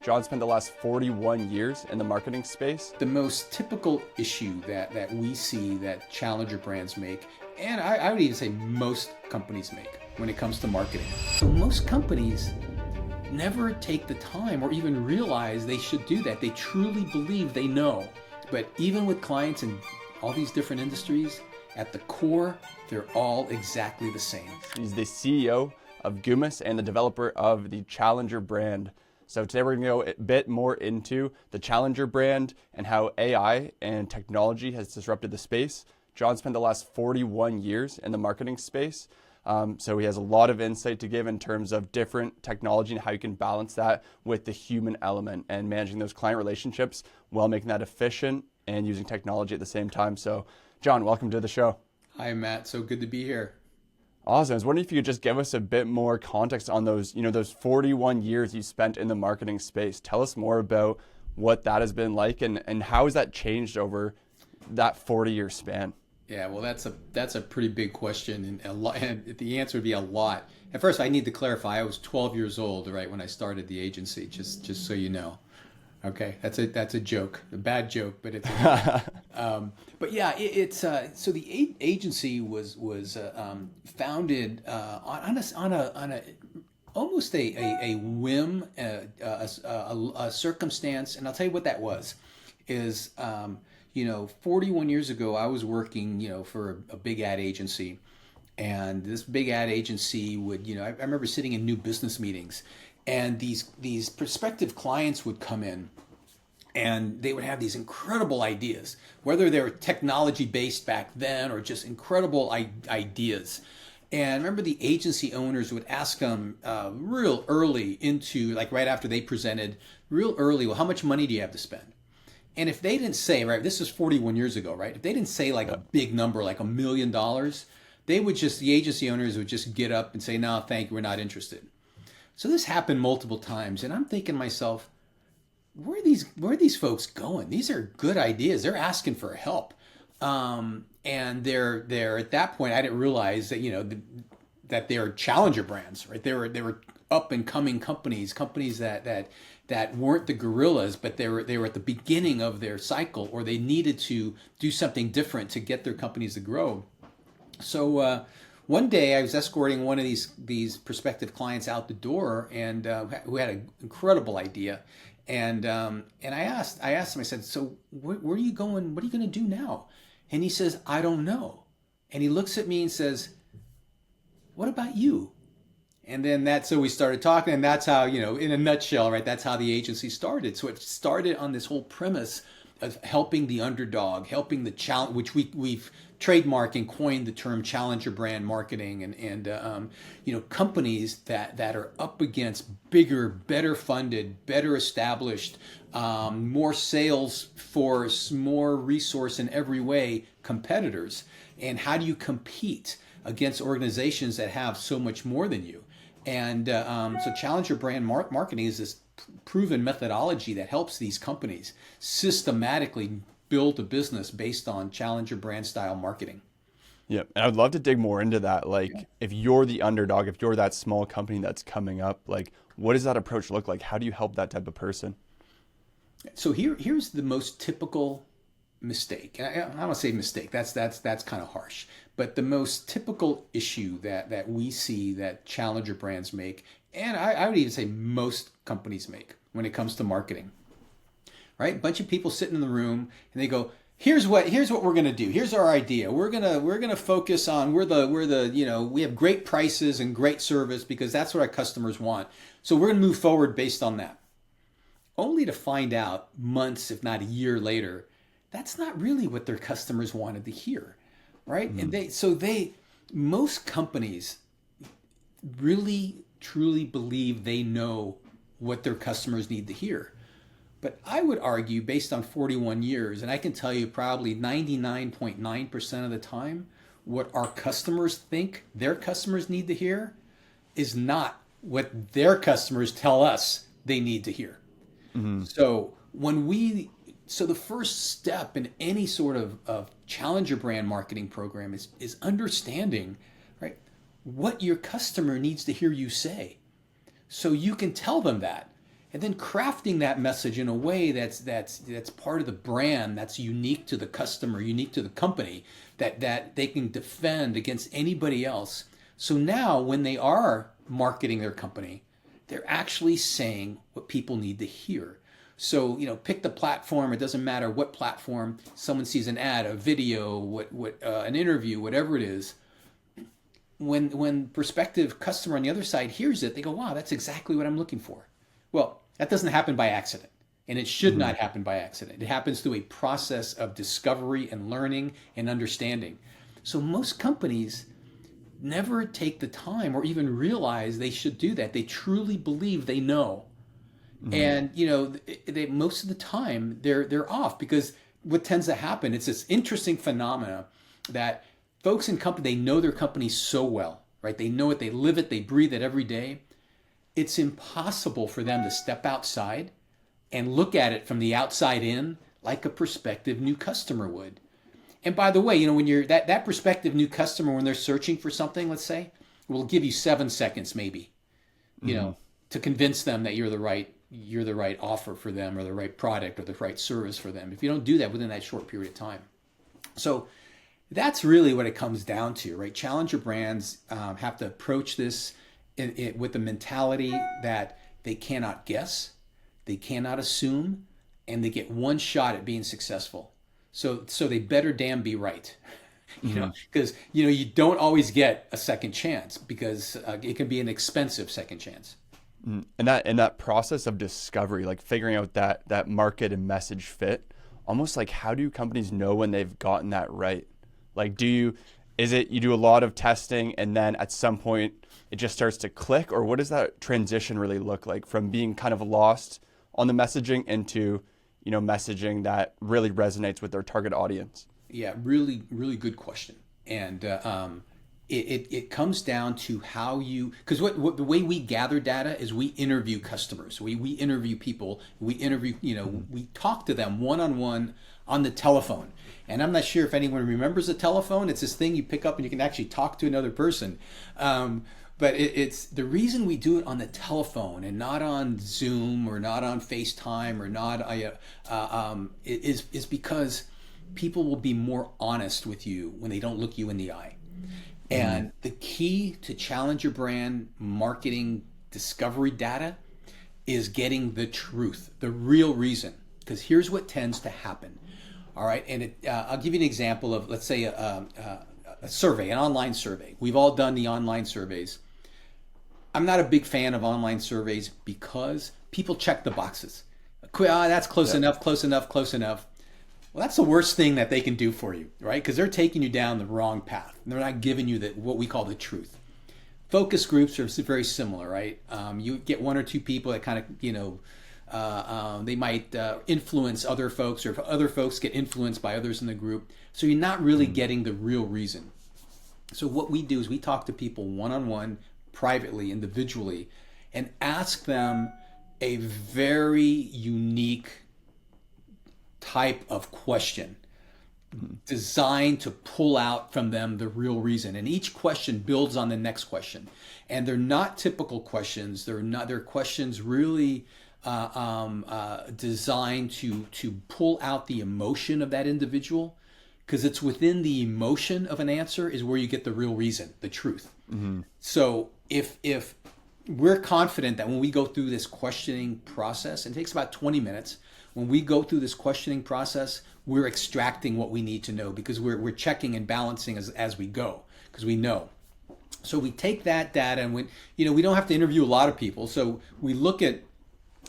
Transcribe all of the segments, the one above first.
John spent the last 41 years in the marketing space. The most typical issue that we see that challenger brands make, and I would even say most companies make when it comes to marketing. So most companies never take the time or even realize they should do that. They truly believe they know. But even with clients in all these different industries, at the core, they're all exactly the same. He's the CEO of Gumas and the developer of the Challenger brand. So today we're going to go a bit more into the Challenger brand and how AI and technology has disrupted the space. John spent the last 41 years in the marketing space. So he has a lot of insight to give in terms of different technology and how you can balance that with the human element and managing those client relationships while making that efficient and using technology at the same time. So John, welcome to the show. Hi, Matt. So good to be here. Awesome. I was wondering if you could just give us a bit more context on those, those 41 years you spent in the marketing space. Tell us more about what that has been like and how has that changed over that 40-year span? Yeah, well, that's a pretty big question, and the answer would be a lot. At first, I need to clarify. I was 12 years old, right, when I started the agency. Just so you know. Okay, that's a joke, a bad joke, but it's. But yeah, it's so the agency was founded on a almost a whim, a circumstance, and I'll tell you what that was. Is 41 years ago, I was working, for a big ad agency, and this big ad agency would, I remember sitting in new business meetings, and these prospective clients would come in, and they would have these incredible ideas, whether they were technology based back then or just incredible ideas. And I remember the agency owners would ask them real early into, like right after they presented, real early, well, how much money do you have to spend? And if they didn't say, right, this is 41 years ago, right? If they didn't say like a big number, like $1 million, the agency owners would just get up and say, no, thank you, we're not interested. So this happened multiple times. And I'm thinking to myself, where are these folks going? These are good ideas. They're asking for help. And they're at that point, I didn't realize that, that they're challenger brands, right? They were up and coming companies that weren't the gorillas, but they were at the beginning of their cycle, or they needed to do something different to get their companies to grow. So one day I was escorting one of these prospective clients out the door, and who had an incredible idea, and I asked him, I said, so where are you going? What are you going to do now? And he says, I don't know. And he looks at me and says, what about you? And then so we started talking, and that's how, in a nutshell, right, that's how the agency started. So it started on this whole premise of helping the underdog, helping the challenge, which we've trademarked and coined the term challenger brand marketing, and companies that are up against bigger, better funded, better established, more sales force, more resource in every way competitors. And how do you compete against organizations that have so much more than you? And so challenger brand marketing is this proven methodology that helps these companies systematically build a business based on challenger brand style marketing. Yeah, and I'd love to dig more into that. If you're the underdog, if you're that small company that's coming up, what does that approach look like? How do you help that type of person? So here's the most typical mistake. And I don't want to say mistake. That's kind of harsh. But the most typical issue that we see that challenger brands make, and I would even say most companies make when it comes to marketing, right? A bunch of people sitting in the room, and they go, here's what we're going to do. Here's our idea. We're going to focus on we have great prices and great service because that's what our customers want. So we're going to move forward based on that. Only to find out months, if not a year later, that's not really what their customers wanted to hear, right? Mm-hmm. And most companies really truly believe they know what their customers need to hear. But I would argue, based on 41 years, and I can tell you probably 99.9% of the time, what our customers think their customers need to hear is not what their customers tell us they need to hear. Mm-hmm. So the first step in any sort of challenger brand marketing program is understanding, right, what your customer needs to hear you say. So you can tell them that. and then crafting that message in a way that's part of the brand, that's unique to the customer, unique to the company, that they can defend against anybody else. So now when they are marketing their company, they're actually saying what people need to hear. So, pick the platform. It doesn't matter what platform. Someone sees an ad, a video, an interview, whatever it is. When prospective customer on the other side hears it, they go, "Wow, that's exactly what I'm looking for." Well, that doesn't happen by accident, and it should not happen by accident. It happens through a process of discovery and learning and understanding. So most companies never take the time or even realize they should do that. They truly believe they know. And they most of the time they're off, because what tends to happen, it's this interesting phenomena that folks in company, they know their company so well, right? They know it, they live it, they breathe it every day. It's impossible for them to step outside and look at it from the outside in like a prospective new customer would. And by the way, when you're that prospective new customer, when they're searching for something, let's say, will give you 7 seconds maybe, to convince them that you're the right offer for them, or the right product, or the right service for them. If you don't do that within that short period of time. So that's really what it comes down to, right? Challenger brands have to approach this with the mentality that they cannot guess, they cannot assume, and they get one shot at being successful. So they better damn be right, because you don't always get a second chance, because it can be an expensive second chance. And that process of discovery, like figuring out that market and message fit, almost like, how do companies know when they've gotten that right? Like, you do a lot of testing and then at some point it just starts to click, or what does that transition really look like from being kind of lost on the messaging into, messaging that really resonates with their target audience? Yeah, really, really good question. And it comes down to how you, because the way we gather data is we interview customers, we interview people, we talk to them one-on-one on the telephone. And I'm not sure if anyone remembers a telephone. It's this thing you pick up and you can actually talk to another person. But it's the reason we do it on the telephone and not on Zoom or not on FaceTime or not is because people will be more honest with you when they don't look you in the eye. And the key to challenger brand marketing discovery data is getting the truth, the real reason. Because here's what tends to happen. All right, and I'll give you an example of, let's say, a survey, an online survey. We've all done the online surveys. I'm not a big fan of online surveys because people check the boxes. That's close enough, close enough, close enough. Well, that's the worst thing that they can do for you, right? Because they're taking you down the wrong path. They're not giving you what we call the truth. Focus groups are very similar, right? You get one or two people that kind of, they might influence other folks, or if other folks get influenced by others in the group. So you're not really getting the real reason. So what we do is we talk to people one-on-one, privately, individually, and ask them a very unique type of question designed to pull out from them the real reason. And each question builds on the next question. And they're not typical questions. They're questions really designed to pull out the emotion of that individual, because it's within the emotion of an answer is where you get the real reason, the truth. So if we're confident that when we go through this questioning process, and it takes about 20 minutes, when we go through this questioning process, we're extracting what we need to know, because we're checking and balancing as we go, because we know. So we take that data, and we don't have to interview a lot of people. So we look at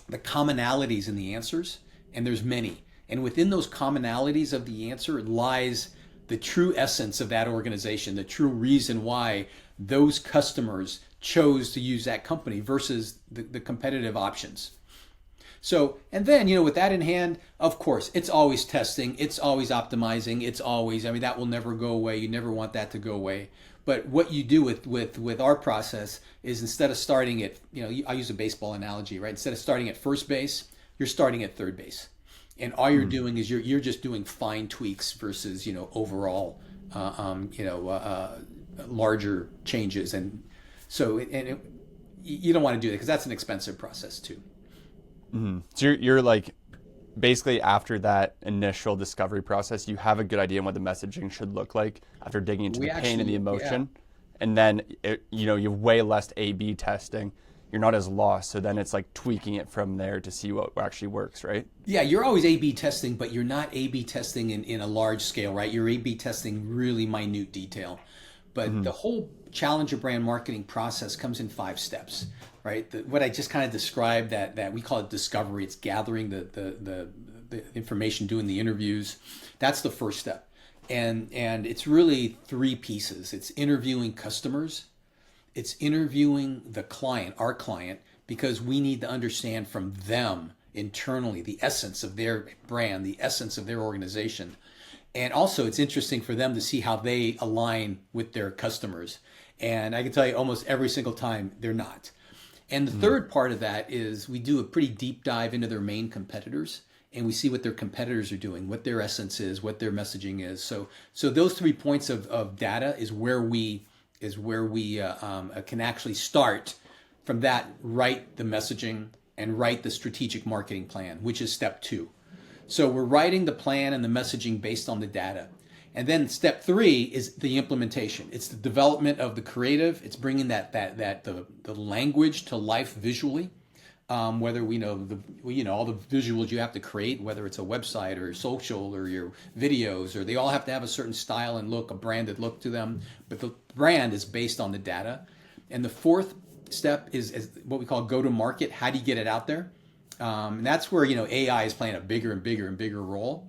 the commonalities in the answers, and there's many. And within those commonalities of the answer lies the true essence of that organization, the true reason why those customers chose to use that company versus the competitive options. So, and then, with that in hand, of course, it's always testing, it's always optimizing, that will never go away. You never want that to go away. But what you do with our process is, instead of starting at, I use a baseball analogy, right? Instead of starting at first base, you're starting at third base. And all you're doing is you're just doing fine tweaks versus, overall, larger changes. And so, you don't want to do that, because that's an expensive process too. So you're like basically after that initial discovery process, you have a good idea on what the messaging should look like after digging into We the pain and the actually, yeah. emotion, and then you have way less A/B testing. You're not as lost, so then it's like tweaking it from there to see what actually works, right? Yeah, you're always A/B testing, but you're not A/B testing in a large scale, right? You're A/B testing really minute detail. But the whole challenger brand marketing process comes in 5 steps, right? What I just kind of described, that we call it discovery. It's gathering the information, doing the interviews. That's the first step. And it's really 3 pieces. It's interviewing customers. It's interviewing the client, our client, because we need to understand from them internally the essence of their brand, the essence of their organization. And also, it's interesting for them to see how they align with their customers. And I can tell you almost every single time they're not. And the third part of that is we do a pretty deep dive into their main competitors, and we see what their competitors are doing, what their essence is, what their messaging is. So those 3 points of data is where we can actually start from that, write the messaging and write the strategic marketing plan, which is step 2. So we're writing the plan and the messaging based on the data. And then step 3 is the implementation. It's the development of the creative. It's bringing the language to life visually. Whether we know all the visuals you have to create, whether it's a website or social or your videos, or they all have to have a certain style and look, a branded look to them. But the brand is based on the data. And the 4th step is what we call go to market. How do you get it out there? And that's where AI is playing a bigger and bigger and bigger role.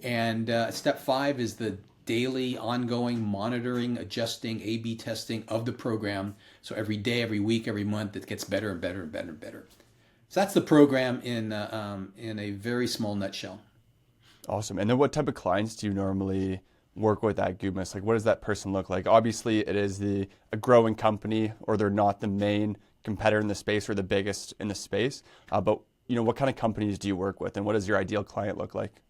And step 5 is the daily, ongoing monitoring, adjusting, A/B testing of the program. So every day, every week, every month, it gets better and better and better and better. So that's the program in a very small nutshell. Awesome. And then what type of clients do you normally work with at Gumas? Like, what does that person look like? Obviously, it is a growing company, or they're not the main competitor in the space or the biggest in the space. But what kind of companies do you work with, and what does your ideal client look like?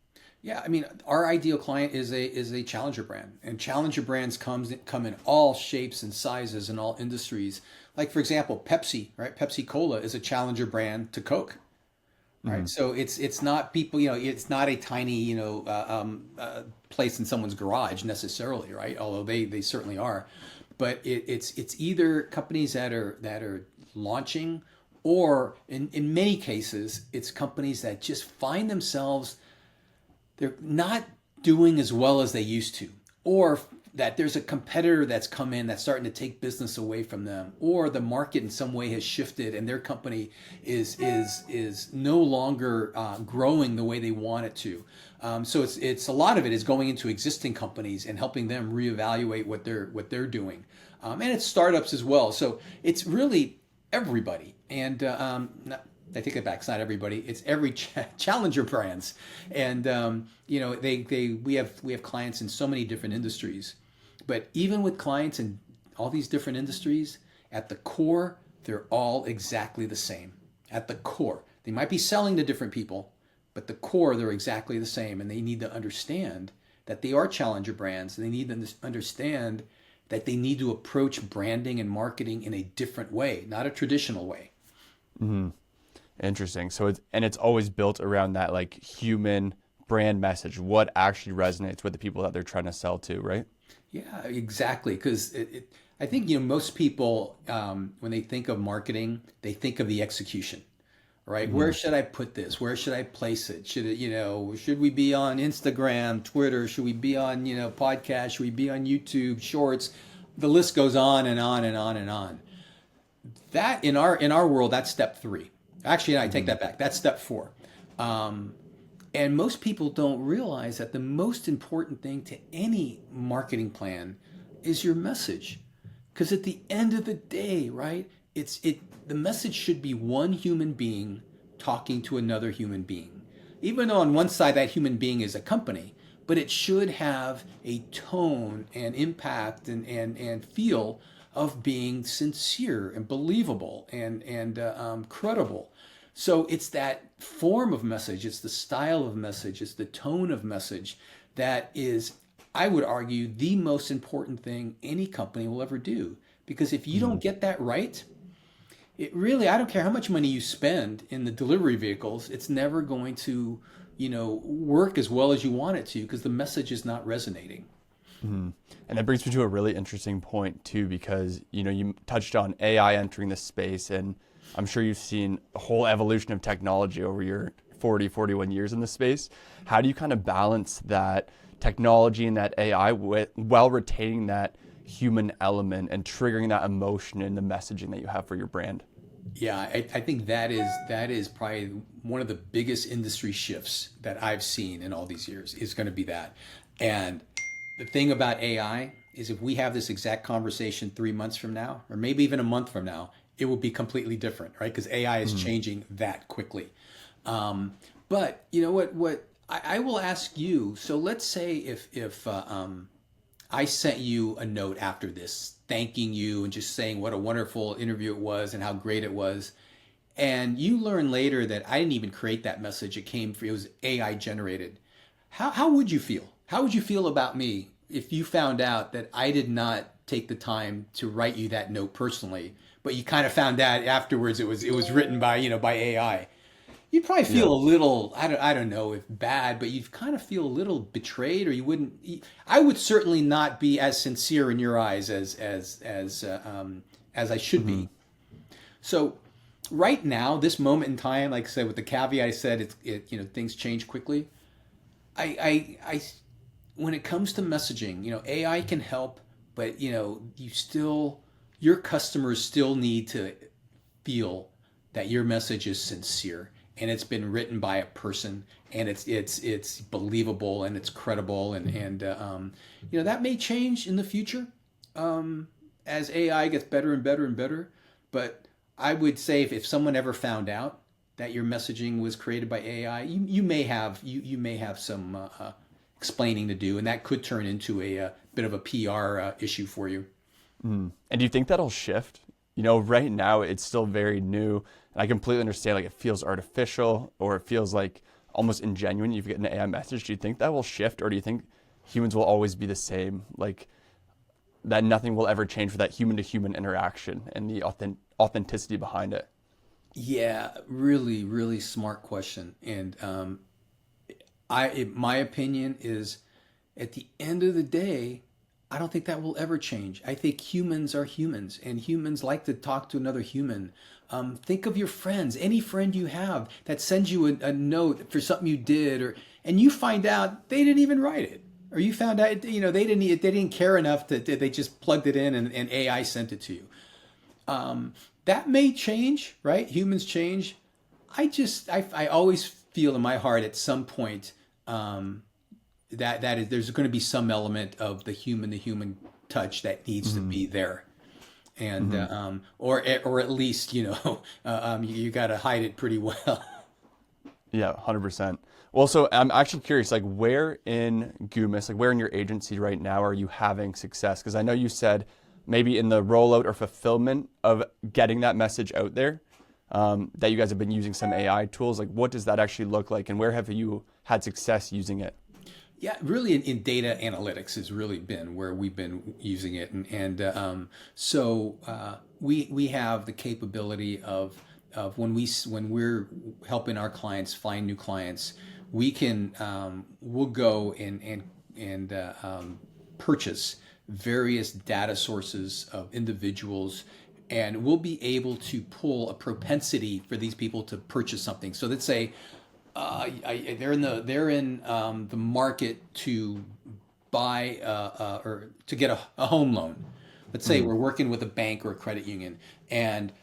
Yeah, I mean, our ideal client is a challenger brand, and challenger brands come in all shapes and sizes in all industries. Like, for example, Pepsi, right? Pepsi Cola is a challenger brand to Coke, right? So it's not people, it's not a tiny place in someone's garage necessarily, right? Although they certainly are, but it's either companies that are launching, or in many cases it's companies that just find themselves, they're not doing as well as they used to, or that there's a competitor that's come in that's starting to take business away from them, or the market in some way has shifted and their company is no longer growing the way they want it to. So it's a lot of it is going into existing companies and helping them reevaluate what they're doing, and it's startups as well. So it's really everybody, and I take it back. It's not everybody. It's every challenger brands, and we have clients in so many different industries. But even with clients in all these different industries, at the core, they're all exactly the same. At the core, they might be selling to different people, but the core, they're exactly the same, and they need to understand that they are challenger brands. And they need to understand that they need to approach branding and marketing in a different way, not a traditional way. Mm-hmm. Interesting. So it's always built around that like human brand message, what actually resonates with the people that they're trying to sell to, right? Yeah, exactly. Because I think most people, when they think of marketing, they think of the execution, right? Where should I put this? Where should I place it? Should it, should we be on Instagram, Twitter? Should we be on, podcast? Should we be on YouTube, Shorts? The list goes on and on and on and on. That in our world, that's step 3. Actually, I take that back. That's step 4. And most people don't realize that the most important thing to any marketing plan is your message. Because at the end of the day, right, the message should be one human being talking to another human being. Even though on one side that human being is a company, but it should have a tone and impact and feel of being sincere and believable and credible. So it's that form of message, it's the style of message, it's the tone of message that is, I would argue, the most important thing any company will ever do. Because if you don't get that right, it really, I don't care how much money you spend in the delivery vehicles, it's never going to, work as well as you want it to because the message is not resonating. Mhm. And that brings me to a really interesting point too, because you touched on AI entering the space, and I'm sure you've seen a whole evolution of technology over your 41 years in the space. How do you kind of balance that technology and that AI while retaining that human element and triggering that emotion in the messaging that you have for your brand? Yeah, I think that is probably one of the biggest industry shifts that I've seen in all these years is going to be that. And the thing about AI is if we have this exact conversation 3 months from now, or maybe even a month from now, it will be completely different, right? Because AI is Mhm. changing that quickly. Um, but you know what I will ask you. So let's say if I sent you a note after this, thanking you and just saying what a wonderful interview it was and how great it was. And you learn later that I didn't even create that message. It was AI generated. How would you feel? How would you feel about me if you found out that I did not take the time to write you that note personally, but you kind of found out afterwards it was written by, by AI? You'd probably Yeah. feel a little, I don't know if bad, but you'd kind of feel a little betrayed, or you wouldn't. I would certainly not be as sincere in your eyes as I should Mhm. be. So right now, this moment in time, like I said, with the caveat I said, things change quickly. I when it comes to messaging, AI can help, but your customers still need to feel that your message is sincere and it's been written by a person and it's believable and it's credible and that may change in the future as AI gets better and better and better. But I would say if someone ever found out that your messaging was created by AI, you may have some explaining to do, and that could turn into a bit of a PR issue for you. And do you think that'll shift? Right now it's still very new, and I completely understand like it feels artificial or it feels like almost ingenuine. You get an AI message. Do you think that will shift, or do you think humans will always be the same? Like that nothing will ever change for that human to human interaction and the authenticity behind it? Yeah, really, really smart question. And my opinion is, at the end of the day, I don't think that will ever change. I think humans are humans, and humans like to talk to another human. Think of your friends, any friend you have that sends you a note for something you did, and you find out they didn't even write it, or you found out they didn't care enough that they just plugged it in and AI sent it to you. That may change, right? Humans change. I always feel in my heart at some point there's going to be some element of the human to human touch that needs to Hmm. be there, and Hmm. or at least you got to hide it pretty well. Yeah, 100%. Well, so I'm actually curious, like where in Gumas, like where in your agency right now are you having success? Because I know you said maybe in the rollout or fulfillment of getting that message out there, that you guys have been using some AI tools. Like what does that actually look like, and where have you had success using it? Yeah, really, in data analytics has really been where we've been using it, and we have the capability of when we're helping our clients find new clients, we'll go and purchase various data sources of individuals, and we'll be able to pull a propensity for these people to purchase something. So let's say they're in the market to buy or to get a home loan. Let's say Hmm. we're working with a bank or a credit union, and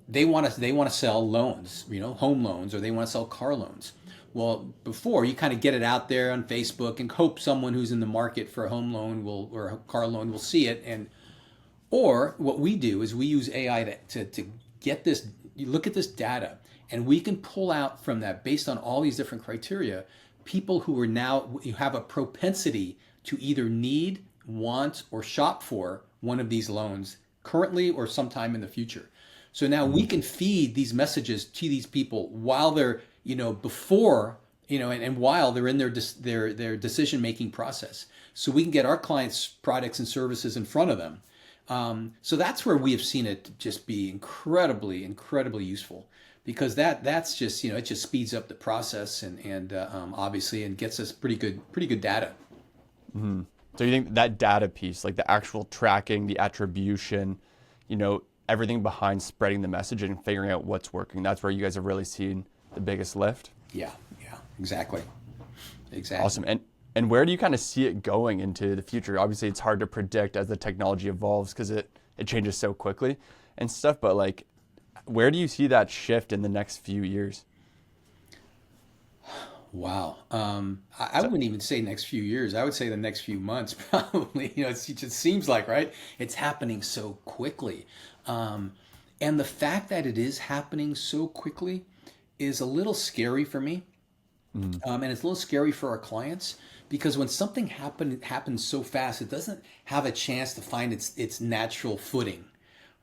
they want to sell loans, home loans, or they want to sell car loans. Well, before you kind of get it out there on Facebook and hope someone who's in the market for a home loan will or a car loan will see it, and or what we do is we use AI to get this, you look at this data, and we can pull out from that, based on all these different criteria, people who are now, you have a propensity to either need, want, or shop for one of these loans currently or sometime in the future. So now we Hmm. can feed these messages to these people while they're, before, and while they're in their decision making process. So we can get our clients' products and services in front of them, So that's where we have seen it just be incredibly useful, because that's just, it just speeds up the process, and obviously, and gets us pretty good data. So you think that data piece, like the actual tracking, the attribution, everything behind spreading the message and figuring out what's working, that's where you guys have really seen the biggest lift? Yeah, exactly. Awesome. And where do you kind of see it going into the future? Obviously, it's hard to predict as the technology evolves because it changes so quickly and stuff, but like, where do you see that shift in the next few years? Wow. I wouldn't even say next few years. I would say the next few months, probably. It just seems like, right? It's happening so quickly. And the fact that it is happening so quickly is a little scary for me. And it's a little scary for our clients, because when something happens so fast, it doesn't have a chance to find its natural footing,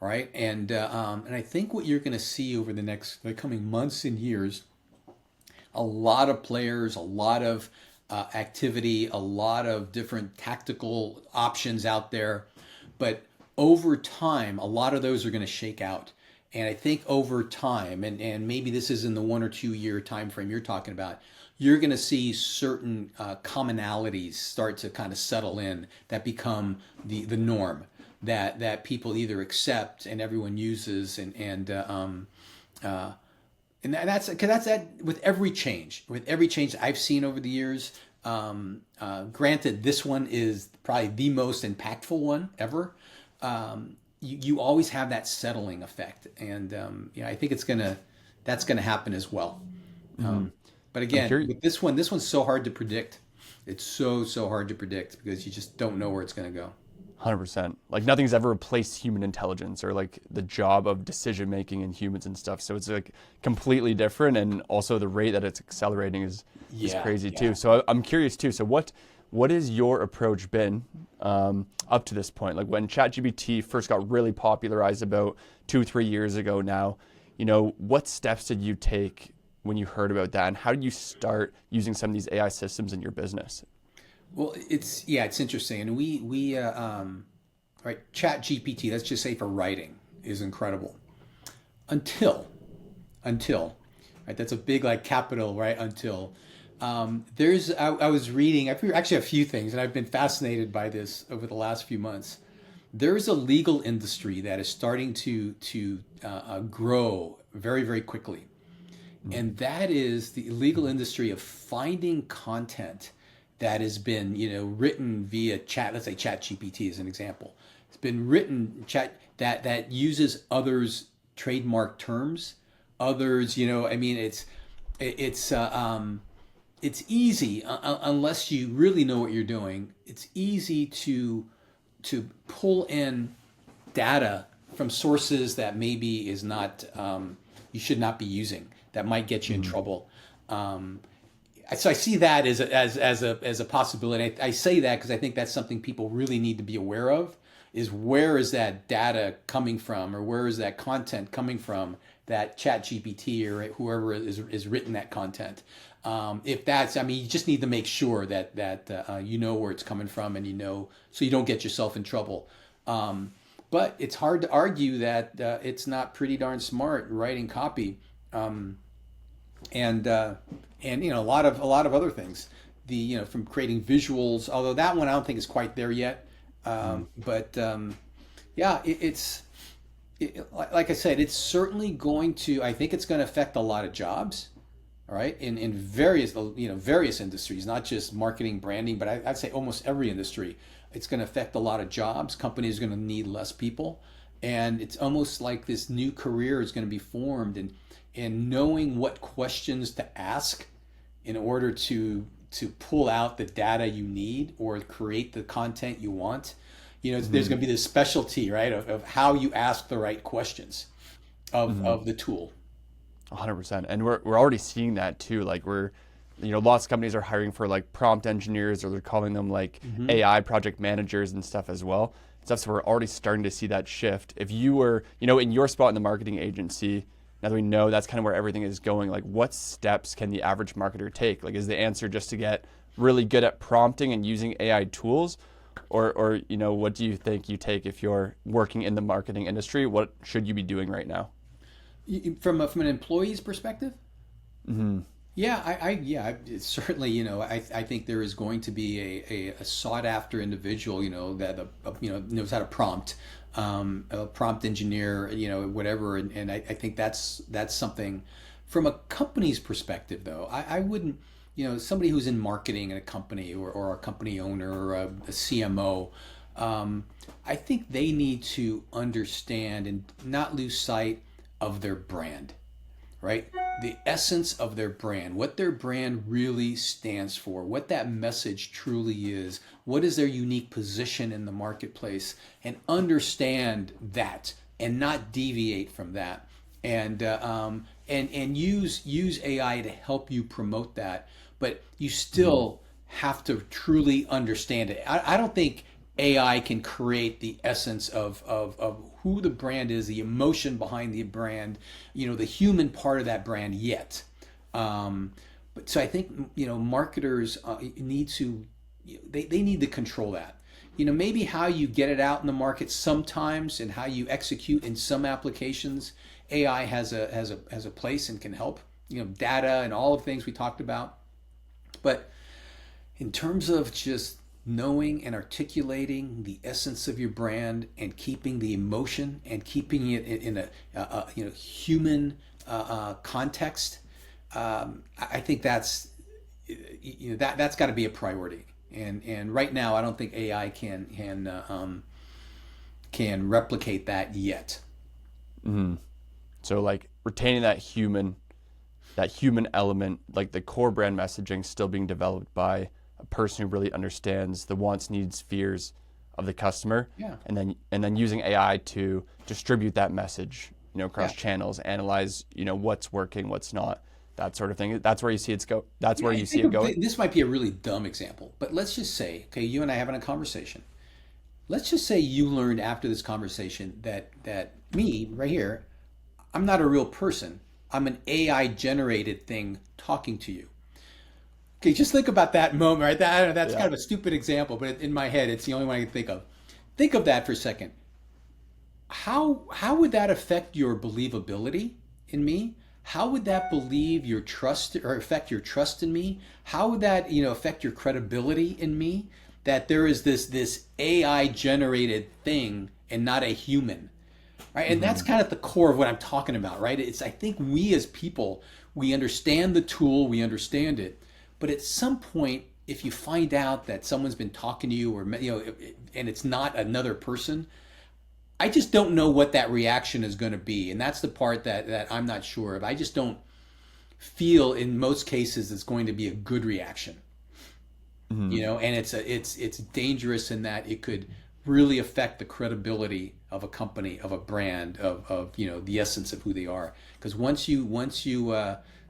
right? And I think what you're going to see over the coming months and years, a lot of players, a lot of activity, a lot of different tactical options out there. But over time, a lot of those are going to shake out. And I think over time, and maybe this is in the 1 or 2 year time frame you're talking about, you're going to see certain commonalities start to kind of settle in that become the norm that people either accept and everyone uses, and that's because that's that with every change I've seen over the years. Granted, this one is probably the most impactful one ever. You always have that settling effect, and I think that's gonna happen as well. But again, with this one's so hard to predict. It's so hard to predict because you just don't know where it's gonna go. 100%. Like nothing's ever replaced human intelligence or like the job of decision making in humans and stuff. So it's like completely different, and also the rate that it's accelerating is crazy too. So I'm curious too. So what has your approach been up to this point? Like when ChatGPT first got really popularized about 2-3 years ago now, what steps did you take when you heard about that, and how did you start using some of these AI systems in your business? Well, it's interesting, and we right, Chat GPT, let's just say for writing, is incredible until right, that's a big like capital, right? Until I was reading actually a few things, and I've been fascinated by this over the last few months. There's a legal industry that is starting to grow very quickly, and that is the legal industry of finding content that has been, written via chat. Let's say Chat GPT is an example. It's been written that uses others' trademark terms. Others, it's easy unless you really know what you're doing. It's easy to pull in data from sources that maybe is not you should not be using, that might get you in trouble. So I see that as a possibility. I say that because I think that's something people really need to be aware of, is where is that data coming from, or where is that content coming from that Chat GPT or whoever is written that content. If that's, you just need to make sure that you know where it's coming from, and so you don't get yourself in trouble. But it's hard to argue that it's not pretty darn smart writing copy. And a lot of other things, from creating visuals, although that one I don't think is quite there yet. But it's like I said, it's certainly going to, I think it's going to affect a lot of jobs, all right, in various industries, not just marketing, branding, but I'd say almost every industry. It's going to affect a lot of jobs. Companies are going to need less people, and it's almost like this new career is going to be formed, and knowing what questions to ask in order to pull out the data you need or create the content you want. There's going to be this specialty, right, of how you ask the right questions of the tool. 100%. And we're already seeing that too. Like lots of companies are hiring for like prompt engineers, or they're calling them like AI project managers and stuff as well. So we're already starting to see that shift. If you were, in your spot in the marketing agency, now that we know that's kind of where everything is going, like what steps can the average marketer take? Like, is the answer just to get really good at prompting and using AI tools? or what do you think you take if you're working in the marketing industry? What should you be doing right now? From an employee's perspective? Yeah, certainly, I think there is going to be a sought after individual, that knows how to prompt, a prompt engineer, whatever, and I think that's something. From a company's perspective, though, I wouldn't, somebody who's in marketing in a company, or a company owner, or a CMO. I think they need to understand and not lose sight of their brand, right? The essence of their brand, what their brand really stands for, what that message truly is, what is their unique position in the marketplace, and understand that and not deviate from that. And use AI to help you promote that, but you still have to truly understand it. I don't think AI can create the essence of who the brand is, the emotion behind the brand, the human part of that brand yet. But so I think marketers need to they need to control that. Maybe how you get it out in the market sometimes, and how you execute in some applications, AI has a place and can help. Data and all the things we talked about, but in terms of just knowing and articulating the essence of your brand and keeping the emotion and keeping it in a human context, I think that's got to be a priority. And right now, I don't think AI can replicate that yet. Mm-hmm. So like retaining that human element, like the core brand messaging still being developed by a person who really understands the wants, needs, fears of the customer. Yeah. And then using AI to distribute that message, across channels, analyze, what's working, what's not, that sort of thing. That's where you see where you see it going. This might be a really dumb example, but let's just say, okay, you and I having a conversation. Let's just say you learned after this conversation that me right here, I'm not a real person. I'm an AI generated thing talking to you. Okay, just think about that moment, right? That's kind of a stupid example, but in my head, it's the only one I can think of. Think of that for a second. How would that affect your believability in me? How would that affect your trust in me? How would that affect your credibility in me? That there is this AI generated thing and not a human, right? And that's kind of the core of what I'm talking about, right? I think we as people, we understand the tool, we understand it. But at some point, if you find out that someone's been talking to you, or and it's not another person, I just don't know what that reaction is going to be, and that's the part that I'm not sure of. I just don't feel in most cases it's going to be a good reaction, and it's dangerous in that it could really affect the credibility of a company, of a brand, of the essence of who they are. Because once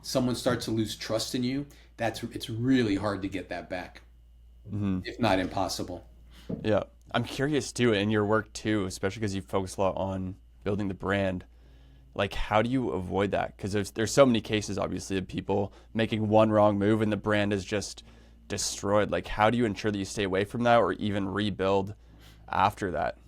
someone starts to lose trust in you, it's really hard to get that back, if not impossible. Yeah. I'm curious too, in your work too, especially because you focus a lot on building the brand. Like, how do you avoid that? Because there's so many cases, obviously, of people making one wrong move and the brand is just destroyed. Like, how do you ensure that you stay away from that, or even rebuild after that?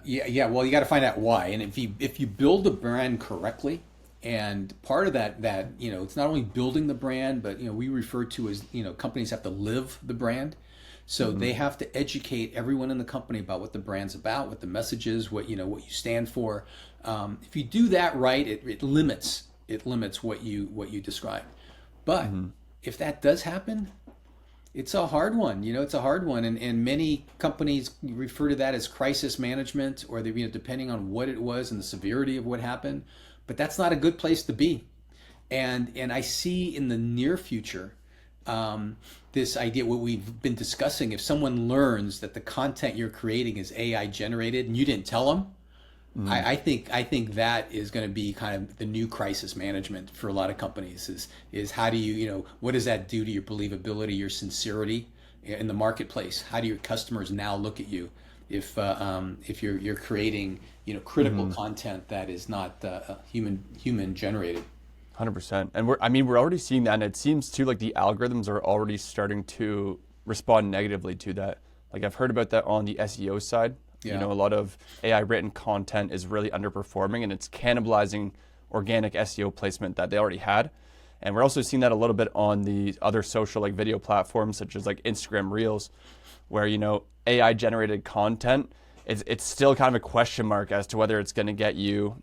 Yeah. Well, you got to find out why, and if you build the brand correctly. And part of that it's not only building the brand, but we refer to as companies have to live the brand, so they have to educate everyone in the company about what the brand's about, what the message is, what you stand for. If you do that right, it limits what you describe. But if that does happen, it's a hard one. It's a hard one, and many companies refer to that as crisis management, or depending on what it was and the severity of what happened. But that's not a good place to be. And I see in the near future this idea, what we've been discussing, if someone learns that the content you're creating is AI generated and you didn't tell them, I think that is going to be kind of the new crisis management for a lot of companies is how do you, what does that do to your believability, your sincerity in the marketplace? How do your customers now look at you if you're creating critical content that is not human generated? 100%. And we're already seeing that, and it seems too like the algorithms are already starting to respond negatively to that. Like I've heard about that on the SEO side. Yeah. A lot of AI written content is really underperforming and it's cannibalizing organic SEO placement that they already had. And we're also seeing that a little bit on the other social like video platforms such as like Instagram Reels, where AI generated content, it's still kind of a question mark as to whether it's going to get you,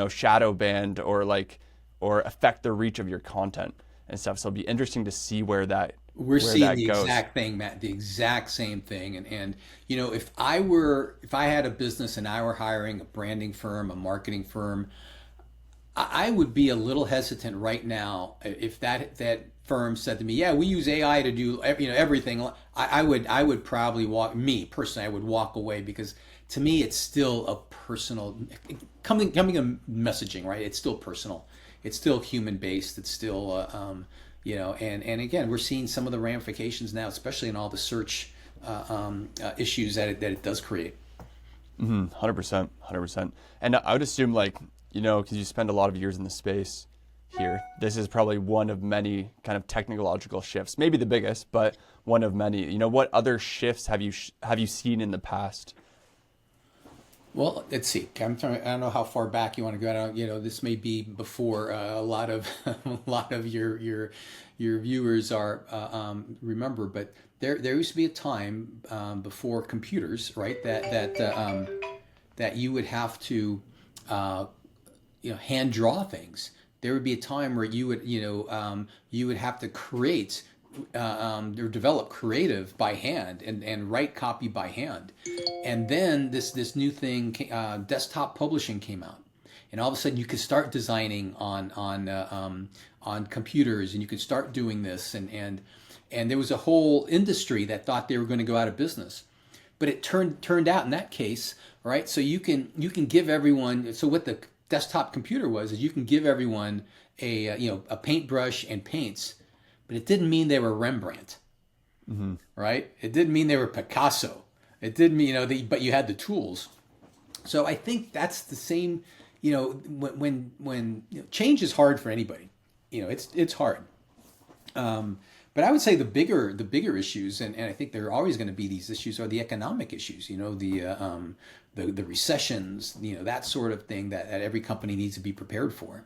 shadow banned or affect the reach of your content and stuff. So it'll be interesting to see where that We're where seeing that the goes. exact thing, Matt, the exact same thing. And if I had a business and I were hiring a branding firm, a marketing firm, I would be a little hesitant right now if that firm said to me, "Yeah, we use AI to do everything." I would probably me personally, I would walk away because to me it's still a personal coming a messaging, right? It's still personal, it's still human based, it's still and again we're seeing some of the ramifications now, especially in all the search issues that it does create. 100%, 100%. And I would assume because you spend a lot of years in the space here, this is probably one of many kind of technological shifts, maybe the biggest, but one of many. What other shifts have you seen in the past? Well, let's see. I don't know how far back you want to go. I don't, this may be before a lot of a lot of your viewers are remember, but there used to be a time before computers, right? That you would have to hand draw things. There would be a time where you would have to create or develop creative by hand and write copy by hand. And then this new thing, desktop publishing came out, and all of a sudden you could start designing on computers, and you could start doing this, and there was a whole industry that thought they were going to go out of business, but it turned out in that case, right? So you can give everyone. So what the desktop computer was is you can give everyone a paintbrush and paints, but it didn't mean they were Rembrandt, right? It didn't mean they were Picasso. It didn't mean but you had the tools. So I think that's the same. When change is hard for anybody, it's hard. But I would say the bigger issues, and I think there are always going to be these issues, are the economic issues. The recessions, that sort of thing that every company needs to be prepared for.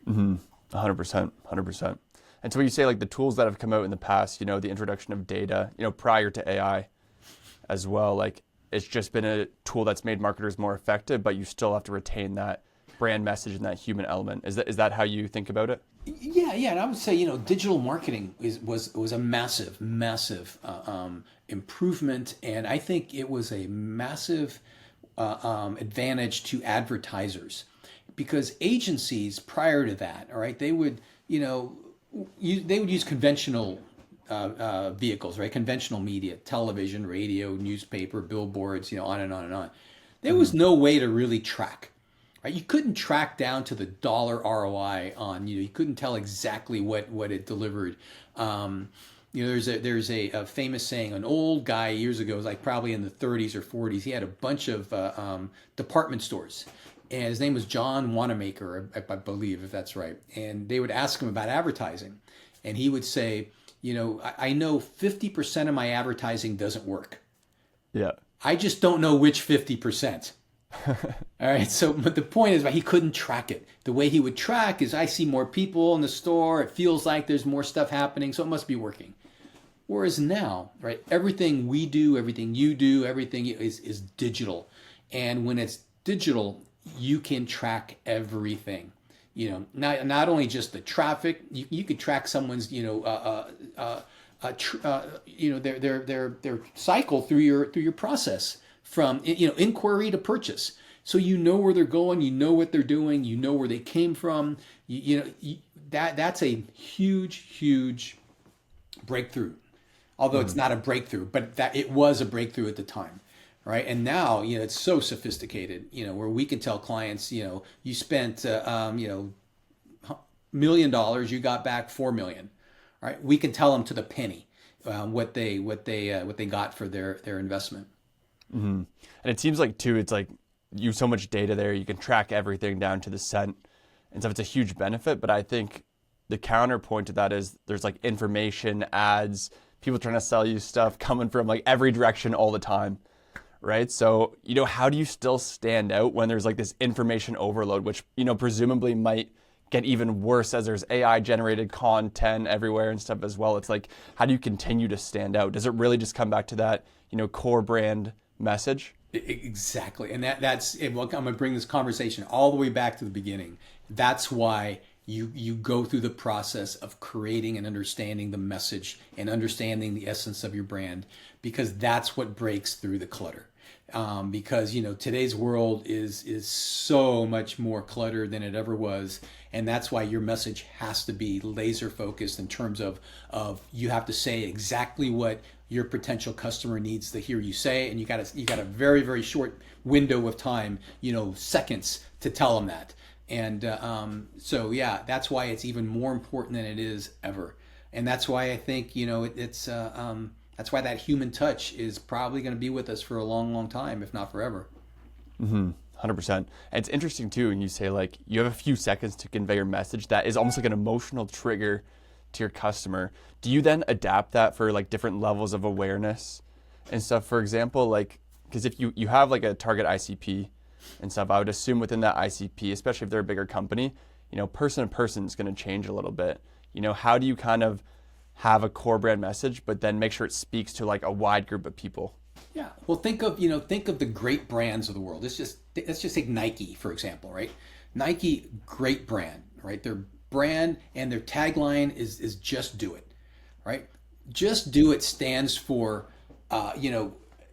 100%, 100%. And so when you say the tools that have come out in the past, the introduction of data, prior to AI as well, it's just been a tool that's made marketers more effective, but you still have to retain that brand message and that human element. Is that how you think about it? Yeah, and I would say digital marketing was a massive improvement, and I think it was a massive advantage to advertisers, because agencies prior to that, all right, they would use conventional vehicles, right? Conventional media, television, radio, newspaper, billboards, on and on and on. There was no way to really track. Right? You couldn't track down to the dollar ROI on, you couldn't tell exactly what it delivered. There's a famous saying, an old guy years ago, was probably in the 30s or 40s. He had a bunch of department stores, and his name was John Wanamaker, I believe, if that's right. And they would ask him about advertising, and he would say, I know 50% of my advertising doesn't work. Yeah. I just don't know which 50%. All right. So, but the point is, he couldn't track it. The way he would track is, I see more people in the store. It feels like there's more stuff happening, so it must be working. Whereas now, right, everything we do, everything you do, everything is digital. And when it's digital, you can track everything. Not only just the traffic, you could track someone's, their cycle through your process, from inquiry to purchase. So where they're going, what they're doing, where they came from. That's a huge breakthrough. Although it's not a breakthrough, but that it was a breakthrough at the time, right? And now it's so sophisticated, where we can tell clients, you spent $1 million, you got back 4 million, right? We can tell them to the penny what they got for their investment. Mm-hmm. And it seems too, it's you have so much data there, you can track everything down to the cent, and so it's a huge benefit. But I think the counterpoint to that is there's information, ads, people trying to sell you stuff coming from like every direction all the time, right? So, how do you still stand out when there's like this information overload, which, presumably might get even worse as there's AI generated content everywhere and stuff as well? It's like, how do you continue to stand out? Does it really just come back to that, core brand message? Exactly. And that's I'm going to bring this conversation all the way back to the beginning. That's why you go through the process of creating and understanding the message and understanding the essence of your brand, because that's what breaks through the clutter. Because today's world is so much more cluttered than it ever was, and that's why your message has to be laser focused in terms of you have to say exactly what your potential customer needs to hear you say, and you got a very, very short window of time, seconds, to tell them that. And so yeah, that's why it's even more important than it is ever, and that's why I think that's why that human touch is probably going to be with us for a long, long time, if not forever. 100%. And it's interesting too when you say like you have a few seconds to convey your message. That is almost like an emotional trigger to your customer. Do you then adapt that for like different levels of awareness and stuff? For example, like, because if you have like a target ICP and stuff, I would assume within that ICP, especially if they're a bigger company, person to person is going to change a little bit. How do you kind of have a core brand message, but then make sure it speaks to like a wide group of people? Yeah. Well, think of the great brands of the world. Let's just take Nike, for example, right? Nike, great brand, right? Their brand and their tagline is just do it, right? Just do it stands for,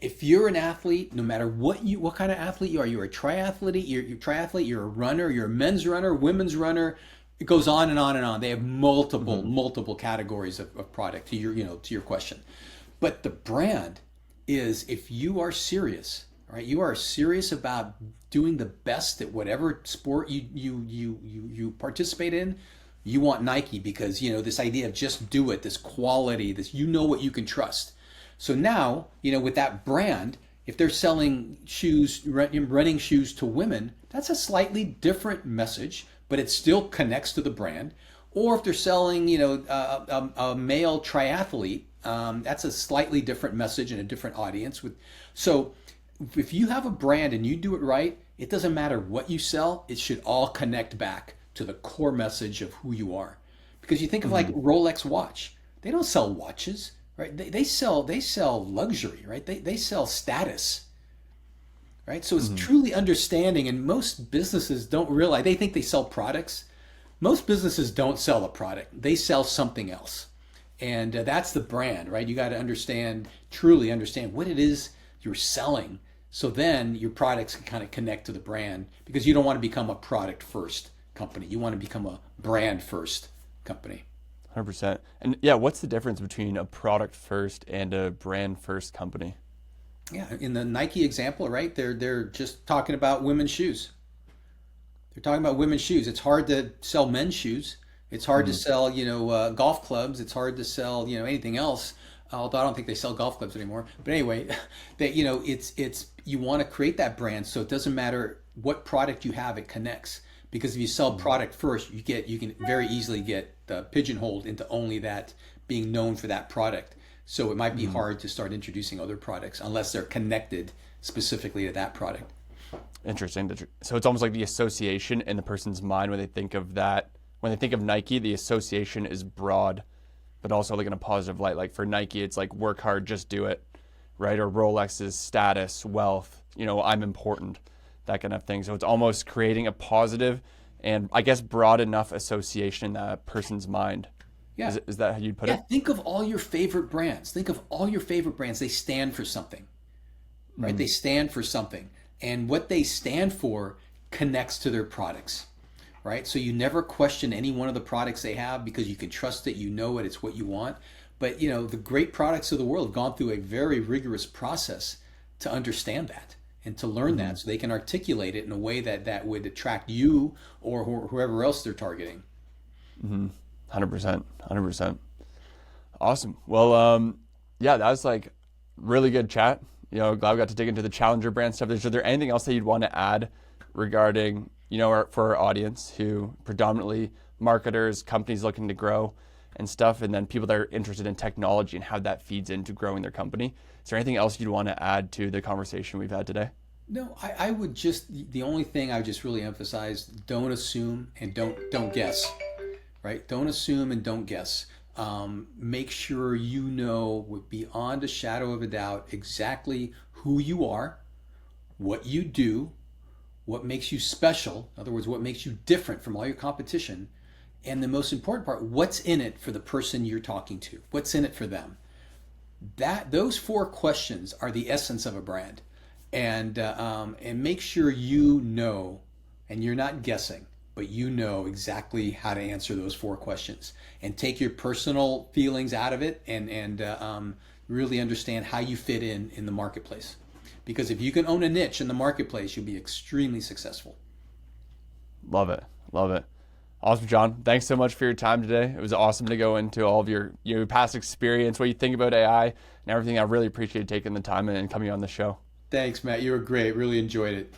if you're an athlete, no matter what kind of athlete you are, you're a triathlete, you're a runner, you're a men's runner, women's runner. It goes on and on and on. They have multiple categories of product to your question. But the brand is, if you are serious, right? You are serious about doing the best at whatever sport you participate in. You want Nike because this idea of just do it, this quality, this what you can trust. So now with that brand, if they're selling shoes, running shoes to women, that's a slightly different message, but it still connects to the brand. Or if they're selling a male triathlete, that's a slightly different message and a different audience. So if you have a brand and you do it right, it doesn't matter what you sell, it should all connect back to the core message of who you are. Because you think of like Rolex watch, they don't sell watches, right? They sell luxury, right? They sell status, right? So it's truly understanding, and most businesses don't realize, they think they sell products. Most businesses don't sell a product, they sell something else. And that's the brand, right? You got to truly understand what it is you're selling. So then your products can kind of connect to the brand, because you don't want to become a product first company. You want to become a brand first company. 100%. And yeah, what's the difference between a product first and a brand first company? Yeah, in the Nike example, right? They're just talking about women's shoes. They're talking about women's shoes. It's hard to sell men's shoes. It's hard to sell, golf clubs. It's hard to sell, anything else. Although I don't think they sell golf clubs anymore. But anyway, that it's you want to create that brand, so it doesn't matter what product you have, it connects. Because if you sell product first, you can very easily get pigeonholed into only that, being known for that product. So it might be hard to start introducing other products unless they're connected specifically to that product. Interesting. So it's almost like the association in the person's mind when they think of that. When they think of Nike, the association is broad, but also like in a positive light. Like for Nike, it's like work hard, just do it, right? Or Rolex is status, wealth, I'm important, that kind of thing. So it's almost creating a positive and I guess broad enough association in that person's mind. Yeah. Is that how you'd put it? Yeah, think of all your favorite brands. They stand for something, right? They stand for something. And what they stand for connects to their products, right? So you never question any one of the products they have because you can trust it, it's what you want. But the great products of the world have gone through a very rigorous process to understand that and to learn that, so they can articulate it in a way that would attract you or whoever else they're targeting. 100%. Awesome. Well, yeah, that was like really good chat. Glad we got to dig into the challenger brand stuff. Is there anything else that you'd want to add regarding, for our audience who predominantly marketers, companies looking to grow, and stuff, and then people that are interested in technology and how that feeds into growing their company. Is there anything else you'd want to add to the conversation we've had today? No, I would just, the only thing I would just really emphasize, don't assume and don't guess, right? Don't assume and don't guess. Make sure you know beyond a shadow of a doubt exactly who you are, what you do, what makes you special. In other words, what makes you different from all your competition. And the most important part, what's in it for the person you're talking to? What's in it for them? Those four questions are the essence of a brand. And make sure you know, and you're not guessing, but you know exactly how to answer those four questions, and take your personal feelings out of it, and really understand how you fit in the marketplace. Because if you can own a niche in the marketplace, you'll be extremely successful. Love it. Love it. Awesome, John. Thanks so much for your time today. It was awesome to go into all of your past experience, what you think about AI and everything. I really appreciate taking the time and coming on the show. Thanks, Matt. You were great. Really enjoyed it.